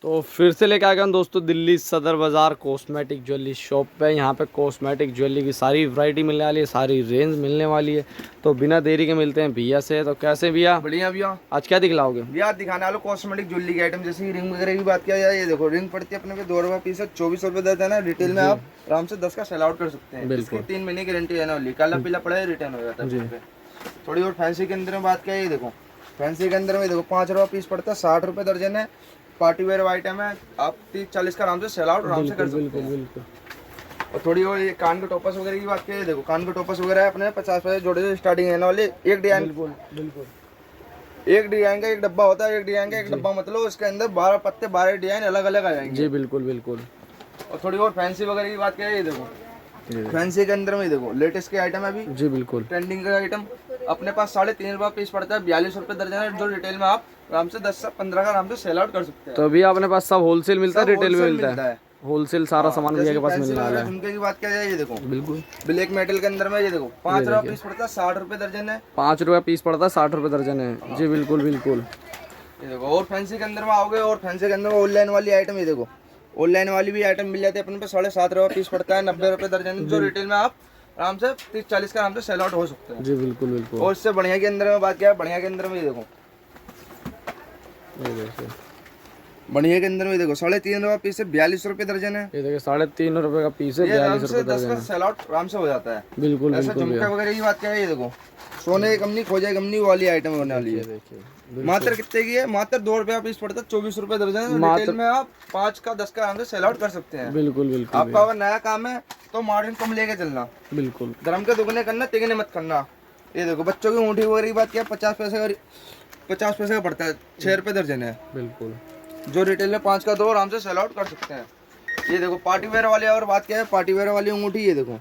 तो फिर से लेके आ गए हम दोस्तों दिल्ली सदर बाज़ार कॉस्मेटिक ज्वेलरी शॉप पे। यहाँ पे कॉस्मेटिक ज्वेलरी की सारी वैरायटी मिलने वाली है, सारी रेंज मिलने वाली है। तो बिना देरी के मिलते हैं भैया से। तो कैसे भैया? बढ़िया भैया। आज क्या दिखलाओगे? भैया दिखाने वालों कॉस्मेटिक ज्वेलरी के आइटम, जैसे रिंग वगैरह की बात किया जाए, ये देखो रिंग पड़ती है अपने पे 2 रुपये पीस है, 2400 रुपये देते हैं ना। रिटेल में आप आराम से 10 का सेल आउट कर सकते हैं। इसकी 3 महीने की गारंटी है ना। काला पीला पड़ा है रिटर्न हो जाता है पे। थोड़ी और फैंसी के अंदर में बात किया, ये देखो फैंसी के अंदर में देखो 5 रुपये पीस पड़ता है, 60 रुपये दर्जन है। पार्टी वेयर आइटम है, आप 30-40 का आराम से सेल आउट आराम से कर सकते हैं। और थोड़ी और ये कान के टोपस वगैरह की बात की, देखो कान के टोपस वगैरह है अपने 50 पैसे जोड़े से स्टार्टिंग है ना वाले। एक डिजाइन एक डिजाइन का एक डब्बा होता है, एक डिजाइन का एक डब्बा मतलब इसके अंदर 12 पत्ते 12 डिजाइन अलग अलग आ जाएंगे जी। बिल्कुल। और थोड़ी और फैंसी वगैरह की बात की, ये देखो फैंसी के अंदर में देखो लेटेस्ट के आइटम है अभी जी। बिल्कुल ट्रेंडिंग का आइटम अपने पास 3.5 रुपये पीस पड़ता है, 42 रुपये दर्जन है। जो रिटेल में आप आराम से 10 से 15 का आराम से सेल आउट कर सकते हैं। तो अभी अपने पास सब होलसेल मिलता है, रिटेल में मिलता है? होलसेल सारा सामान भैया के पास मिलने वाला है। झुमके की बात किया जाए, ये देखो बिल्कुल ब्लैक मेटल के अंदर में, ये देखो 5 रुपये पीस पड़ता है, 60 रुपये दर्जन है। 5 रुपये पीस पड़ता है, 60 रुपये दर्जन है जी। बिल्कुल। ये देखो और फैंसी के अंदर में आओगे, और फैंसी के अंदर में ऑनलाइन वाली आइटम, ये देखो ऑनलाइन वाली भी आइटम मिल जाती है अपने पे। 7.5 रुपये पीस पड़ता है, 90 रुपये दर्जन। जो रिटेल में आप आराम से 30-40 का आराम से सेल आउट हो सकते हैं जी। बिल्कुल। और इससे बढ़िया के अंदर में बात किया, बढ़िया के अंदर में ये देखो बढ़िया के अंदर में देखो 3.5 रुपये पीस है, 42 रुपये दर्जन है। ये देखिए 3.5 रुपये का पीस है, 42 रुपये 10 का सेल आउट आराम से हो जाता है। बिल्कुल। ऐसा झुमका वगैरह की बात क्या है, ये देखो सोने की कंपनी खोजे कंपनी वाली आइटम होने वाली है। मात्र कितने की है? मात्र 2 रुपया पीस पड़ता है, 24 रुपये दर्जन है। रिटेल में आप 5 का 10 का आराम से सेल आउट कर सकते हैं। बिल्कुल। आपका अगर नया काम है तो मार्जिन कम लेके चलना, बिल्कुल। धर्म के दुगने करना, तिगने मत करना। ये देखो बच्चों की ऊँटी वगैरह की बात किया, 50 पैसे का पड़ता है, 6 रुपये दर्जन है। बिल्कुल। जो रिटेल में 5 का 2 आराम से सेल आउट कर सकते हैं। ये देखो पार्टी वेयर वाले, और बात क्या है पार्टी वेयर वाली अंगूठी, ये देखो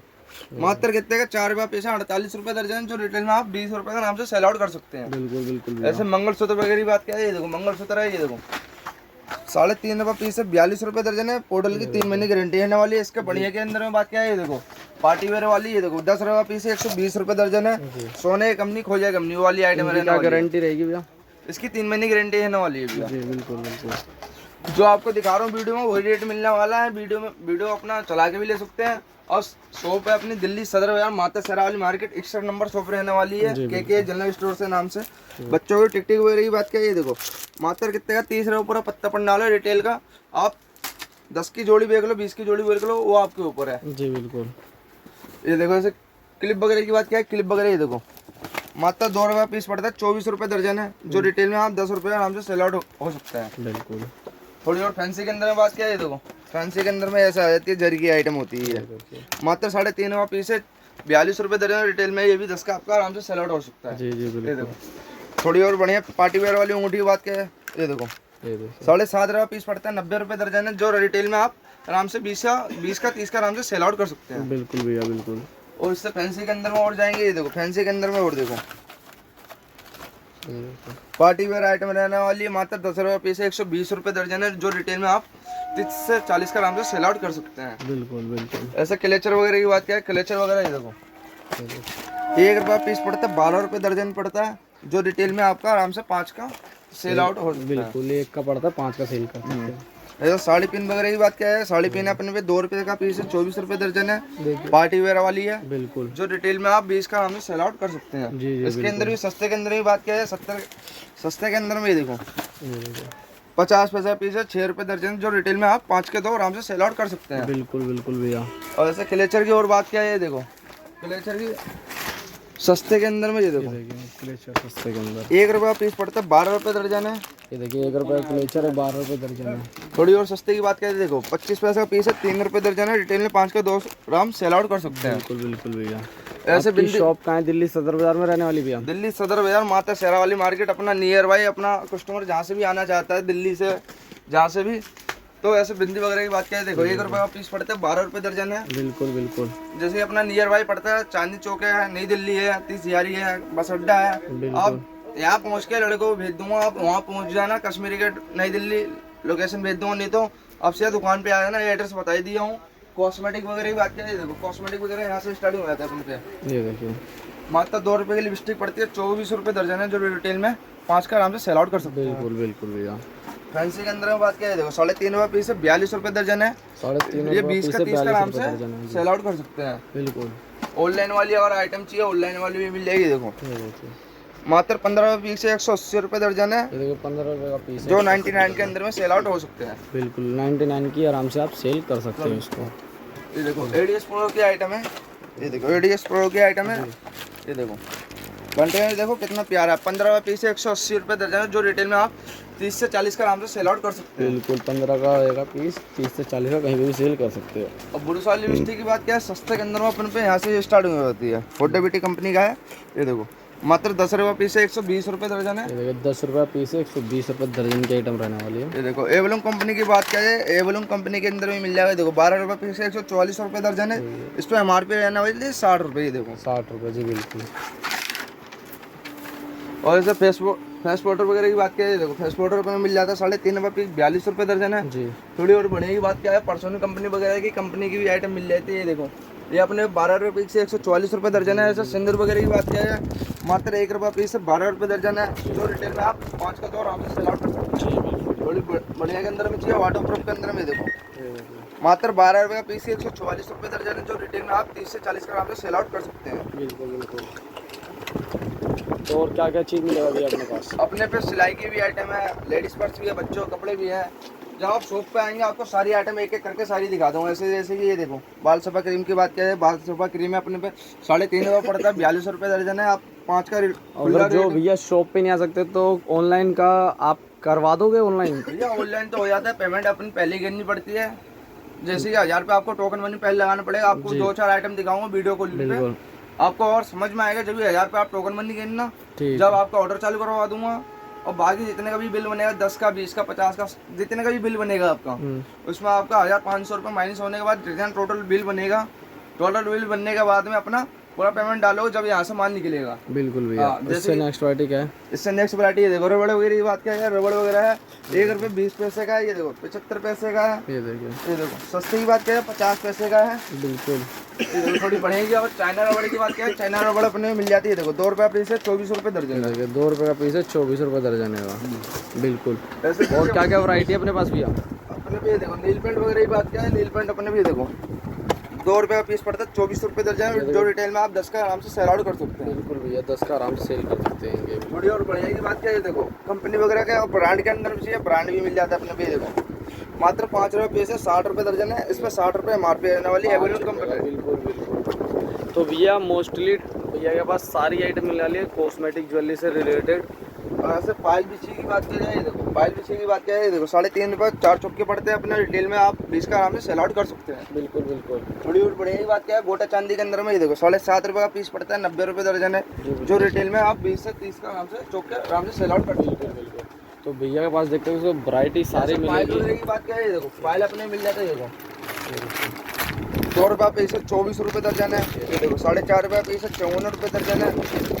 मात्र कितने का? 4 रुपये पीस है, 48 रुपये दर्जन। जो रिटेल में आप 20 रुपये का आराम से सेल आउट कर सकते हैं। बिल्कुल। ऐसे मंगलसूत्र वगैरह की बात क्या है, ये देखो मंगलसूत्र है, ये देखो 3.5 रुपये पीस है, 42 रुपये दर्जन है। पोर्टल की 3 महीने की गारंटी है वाली है। इसके बढ़िया के अंदर में बात क्या है, ये देखो पार्टी वेयर वाली, ये देखो 10 रुपये पीस है, 120 रुपये दर्जन है। सोने की कंपनी खोजे कंपनी वाली आइटम है। गारंटी रहेगी भैया इसकी 3 महीने की गारंटी है वाली है भैया। जी। बिल्कुल। जो आपको दिखा रहा हूँ वीडियो में वही रेट मिलने वाला है। वीडियो अपना चला के भी ले सकते हैं। और शॉप है अपनी दिल्ली सदर बाजार माता सेरा वाली मार्केट 61 नंबर शॉप रहने वाली है, के जनरल स्टोर से नाम से। बच्चों की टिकटिक वगैरह की बात क्या है, ये देखो मात्र कितने का? 30 रुपये पूरा पत्ता पड़ने वाला है रिटेल का। आप 10 की जोड़ी बेच लो, 20 की जोड़ी बेच लो, वो आपके ऊपर है जी। बिल्कुल। ये देखो ऐसे क्लिप वगैरह की बात क्या है, क्लिप वगैरह ये देखो मात्र 2 रुपये पीस पड़ता है, 24 रुपये दर्जन है। जो रिटेल में आप 10 रुपये आराम से सेल आउट हो सकता है। बिल्कुल। थोड़ी और फैंसी के अंदर में बात क्या है, ये देखो फैंसी के अंदर में ऐसा आ जाती है, जरी की आइटम होती है। मात्र 3.5 रुपये पीस है, 42 रुपये दर्जन। रिटेल में ये भी 10 का आपका आराम से सेल आउट हो सकता है। जी। ये देखो थोड़ी और बढ़िया पार्टी वेयर वाली अंगूठी की बात क्या है, ये देखो 7.5 रुपये पीस पड़ता है, 90 रुपये दर्जन है। जो रिटेल में आप आराम से 20 का 30 का आराम से सेल आउट कर सकते हैं। बिल्कुल भैया बिल्कुल। और इससे फैंसी के अंदर में और जाएंगे, ये देखो फैंसी के अंदर में और देखो पार्टी वेयर आइटम रहने वाली है। मात्र 10 रुपये पीस है, 120 रुपये दर्जन है। जो रिटेल में आप 30 से 40 का आराम से सेल आउट कर सकते हैं। बिल्कुल। ऐसे क्लेचर वगैरह की बात क्या है, क्लेचर वगैरह ये देखो 1 रुपया पीस पड़ता है, 12 रुपये दर्जन पड़ता है। जो रिटेल में आपका आराम से 5 का सेल आउट हो सकता है। बिल्कुल 1 का पड़ता है, 5 का सेल कर सकते हैं। ऐसा साड़ी पिन वगैरह की बात क्या है, साड़ी पिन अपने पे 2 रुपये का पीस है, 24 रुपये दर्जन है। पार्टी वेयर वाली है। बिल्कुल। जो रिटेल में आप 20 का आराम से सेल आउट कर सकते हैं। जी। इसके अंदर भी सस्ते के अंदर भी बात क्या है, सस्ते के अंदर में ये देखो 50 पैसा पीस है, 6 रुपये दर्जन। जो रिटेल में आप 5 के 2 आराम से सेल आउट कर सकते हैं। बिल्कुल भैया। और ऐसे क्लेचर की और बात क्या है, ये देखो क्लेचर की सस्ते के अंदर में ये देखो क्लेचर सस्ते के अंदर 1 रुपया पीस पड़ता है, 12 रुपये दर्जन है। ये देखिए 1 रुपये क्लेचर है, 12 रुपये दर्जन है। थोड़ी और सस्ते की बात करें, देखो 25 पैसे का पीस है, 3 रुपये दर्जन है। रिटेल में 5 का 2 आराम सेल आउट कर सकते हैं। बिल्कुल भैया। ऐसे आपकी शॉप कहाँ है? दिल्ली सदर बाजार में रहने वाली भैया? दिल्ली सदर बाजार माता सेरा वाली मार्केट अपना नियर बाई। अपना कस्टमर जहाँ से भी आना चाहता है दिल्ली से, जहाँ से भी, तो ऐसे बिंदी वगैरह की बात क्या है, देखो 1 रुपये का पीस पड़ता है, 12 रुपये दर्जन है। बिल्कुल। जैसे अपना नियर बाई पड़ता है, चांदनी चौक है, नई दिल्ली है, 30 यारी है, बस अड्डा है। आप यहाँ पहुँच के लड़के को भेज दूंगा, आप वहाँ पहुँच जाना, कश्मीरी गेट नई दिल्ली लोकेशन भेज दूंगा। नहीं तो आप सीधा दुकान पे आ जाना, एड्रेस बता ही दिया हूँ। कॉस्मेटिक वगैरह की बात क्या है, देखो कॉस्मेटिक वगैरह यहाँ से स्टार्टिंग हो जाता है अपन पे। ये देखिए मात्र 2 रुपये की लिपस्टिक पड़ती है, 24 रुपये दर्जन है। जो रिटेल में 5 का आराम से सेल आउट कर सकते हैं। बिल्कुल भैया। फैंसी के अंदर में बात किया है, देखो 3.5 रुपये पीस है, 42 रुपये दर्जन है। 3.5 ये रुपये 20 पीस का है, 30 का 42 आराम रुपये से दर्जन है। सेल आउट कर सकते हैं। बिल्कुल। ऑनलाइन वाली अगर आइटम चाहिए ऑनलाइन वाली भी मिल जाएगी। देखो ये देखिए, मात्र 15 रुपये पीस है, 180 रुपये दर्जन है, ये देखो 15 रुपये का पीस है, जो 99 के अंदर में सेल आउट हो सकते हैं। बिल्कुल 99 की आराम से आप सेल कर सकते हैं इसको। ये देखो एडीएस प्रो की आइटम है, ये देखो एडीएस प्रो की आइटम है। ये देखो कंटेनर देखो कितना प्यारा है, 15 रुपये पीस है, 180 रुपये दर्जन है, जो रिटेल में आप 30 से 40 का आराम से सेल आउट कर सकते हैं। बिल्कुल 15 का रहेगा पीस, 30 से 40 का कहीं भी सेल कर सकते हो। और बुरुस वाली लिपस्टिक की बात क्या है, सस्ते के अंदर में अपन पे यहाँ से स्टार्ट हुई होती है। फोर्टेबिलिटी कंपनी का है। ये देखो मात्र 10 रुपये पीस है, 120 रुपये दर्जन है। ये देखो 10 रुपये पीस है, 120 रुपये दर्जन की आइटम रहने वाली है। ये देखो एवलम कंपनी की बात क्या है, एवलम कंपनी के अंदर भी मिल जाएगा। देखो 12 रुपये पीस है, 144 रुपये दर्जन है। इस पर MRP रहने वाली 60 रुपये। ये देखो 60 रुपये जी, बिल्कुल। और जैसे फेस पाउडर वगैरह की बात किया है, देखो फेस पाउडर पर मिल जाता है 3.5 रुपये पीस, 42 रुपये दर्जन है जी। थोड़ी और बढ़िया की बात क्या है, परसोनी कंपनी वगैरह की कंपनी की भी आइटम मिल जाती है। ये देखो ये अपने 12 रुपये पीस से 144 रुपये दर्जन है। ऐसे सिंदूर वगैरह की बात किया है, मात्र 1 रुपये पीस से 12 रुपये दर्जन है, जो रिटेल में आप 5 का तो आराम से सेल आउट कर सकते हैं। थोड़ी बढ़िया के अंदर में चाहिए, वाटर प्रूफ के अंदर में देखो मात्र 12 रुपये का पीस से 144 रुपये दर्जन है, जो रिटेल में आप 30 से 40 का आराम से सेल आउट कर सकते हैं। बिल्कुल बिल्कुल। तो और क्या क्या चीज़ मिलेगा भैया अपने पास? अपने पे सिलाई की भी आइटम है, लेडीज पर्स भी है, बच्चों के कपड़े भी हैं। जब आप शॉप पे आएंगे आपको सारी आइटम एक एक करके सारी दिखा दूंगा। ऐसे जैसे कि ये देखो बाल सफा क्रीम की बात किया है, बाल सफा क्रीम है अपने पे 3.5 रुपये पड़ता है, 42 रुपये दर्जन है। आप 5 का अगर जो भैया शॉप पे नहीं आ सकते तो ऑनलाइन का आप करवा दोगे? ऑनलाइन भैया ऑनलाइन तो हो जाता है, पेमेंट अपनी पहले ही करनी पड़ती है। जैसे कि 1000 रुपये आपको टोकन मनी पहले लगाना पड़ेगा। आपको 2-4 आइटम दिखाऊंगा वीडियो कॉल पे, आपको और समझ में आएगा जब 1000 रुपये आप टोकन मनी करना, जब आपका ऑर्डर चालू करवा दूंगा। और बाकी जितने का भी बिल बनेगा 10 का 20 का 50 का जितने का भी बिल बनेगा आपका, उसमें आपका 1500 रुपये माइनस होने के बाद रिटर्न टोटल बिल बनेगा। टोटल बिल बनने के बाद में अपना पूरा पेमेंट डालो जब यहाँ से माल निकलेगा। बिल्कुल भैया। इससे नेक्स्ट वैरायटी क्या है? इससे नेक्स्ट वैरायटी ये देखो रबड़ वगैरह की बात क्या है, रबड़ वगैरह है 1 रुपये 20 पैसे का है। ये देखो 75 पैसे का है। ये देखो सस्ते की बात क्या है 50 पैसे का है। बिल्कुल। ये देखो थोड़ी बढ़ेगी। और चाइना रबड़ की बात क्या है, चाइना रबड़ अपने में मिल जाती है। देखो 2 रुपये पीस है, 24 रुपये दर्जन है। 2 रुपये का पीस है, 24 रुपये दर्जन है। बिल्कुल। और क्या क्या वैरायटी है अपने पास भैया? अपने भी देखो नील पेंट वगैरह की बात क्या है, नील पेंट अपने भी देखो 2 रुपये का पीस पड़ता है, 24 रुपये दर्जन है, जो रिटेल में आप 10 का आराम से सेल आउट कर सकते हैं। बिल्कुल भैया 10 का आराम से सेल कर सकते हैं। थोड़ी और बढ़िया की बात क्या है, देखो कंपनी वगैरह का ब्रांड के अंदर भी चाहिए, ब्रांड भी मिल जाता है अपने भी। देखो मात्र 5 रुपये पीस है, 60 रुपये दर्जन है। इसमें 60 रुपये MRP रहने वाली एवेन्यू कंपनी है। बिल्कुल बिल्कुल। तो भैया मोस्टली भैया के पास सारी आइटम मिल रही है कॉस्मेटिक ज्वेलरी से रिलेटेड। और ऐसे पायल बिछी की बात की जाए, देखो पायल बिछी की बात क्या है, देखो 3.5 रुपये 4 चौके पड़ते हैं अपने रिटेल में, आप 20 का आराम से सेल आउट कर सकते हैं। बिल्कुल बिल्कुल। थोड़ी और बढ़िया की बात क्या है, गोटा चांदी के अंदर में ये देखो 7.5 रुपये का पीस पड़ता है, 90 रुपये दर्जन है, जो रिटेल में आप 20 से 30 का आराम से चौक के आराम से सेल आउट कर सकते हैं। तो भैया के पास देखते हो वैरायटी सारी पायल वगैरह की बात क्या है, देखो पायल अपने मिल जाता है। देखो 2 रुपये पीस है, 24 रुपये दर्जन है। ये देखो 4.5 रुपये पीस है, 54 रुपये दर्जन है।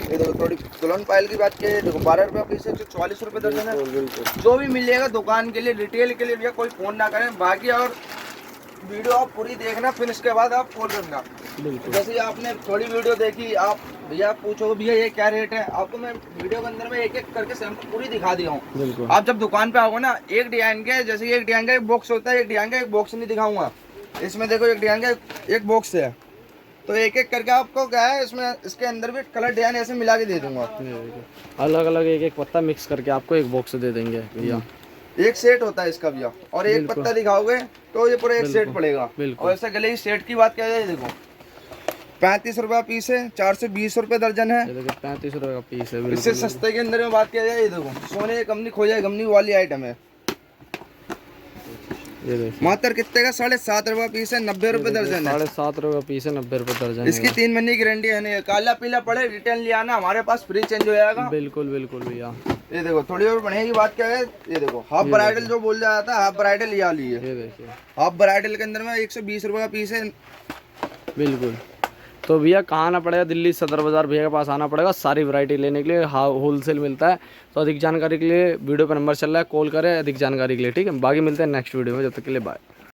ये देखो थोड़ी दुल्हन पायल की बात की है, देखो 12 रुपये पीस है, 44 रुपये दर्जन है। जो भी मिल जाएगा दुकान के लिए रिटेल के लिए भैया कोई फ़ोन ना करें। बाकी और वीडियो आप पूरी देखना, फिर इसके बाद आप कॉल करना। जैसे आपने थोड़ी वीडियो देखी, आप भैया पूछो भैया ये क्या रेट है, आपको मैं वीडियो के अंदर में एक एक करके सैंपल पूरी दिखा दिया हूँ। आप जब दुकान पे आओगे ना, एक डिजाइन के जैसे एक डिजाइन का एक बॉक्स होता है, एक डिजाइन का एक बॉक्स नहीं दिखाऊंगा। इसमें देखो एक डिजाइन का एक बॉक्स है, तो एक एक करके आपको क्या है इसमें इसके अंदर भी कलर डिजाइन ऐसे मिला के दे दूंगा। अलग अलग एक एक पत्ता मिक्स करके आपको एक बॉक्स दे देंगे भैया। एक सेट होता है इसका भैया, और एक पत्ता दिखाओगे तो ये पूरा एक सेट पड़ेगा। और ऐसे गले की सेट की बात क्या है, देखो 35 रुपये पीस है, 420 रुपये दर्जन है। 35 रुपये का पीस है। इससे सस्ते के अंदर में बात किया जाए, ये देखो सोने की कंपनी खोजा कंपनी वाली आइटम है। ये देखिए मात्र कितने का 7.5 रुपये पीस है, 90 रुपये दर्जन है। 7.5 रुपये पीस है, 90 रुपये दर्जन। इसकी 3 महीने की गारंटी है। नहीं काला पीला पड़े रिटर्न ले आना, हमारे पास फ्री चेंज हो जाएगा। बिल्कुल बिल्कुल भैया। ये देखो थोड़ी और बढ़िया की बात क्या है, ये देखो हाफ ब्राइडल जो बोल रहा था, हाफ ब्राइडल ये वाली है। ये देखिए हाफ ब्राइडल के अंदर में 120 रुपये का पीस है। बिल्कुल। तो भैया कहाँ आना पड़ेगा? दिल्ली सदर बाज़ार भैया के पास आना पड़ेगा सारी वैरायटी लेने के लिए। होलसेल मिलता है। तो अधिक जानकारी के लिए वीडियो पर नंबर चल रहा है, कॉल करें अधिक जानकारी के लिए, ठीक है। बाकी मिलते हैं नेक्स्ट वीडियो में, जब तक के लिए बाय।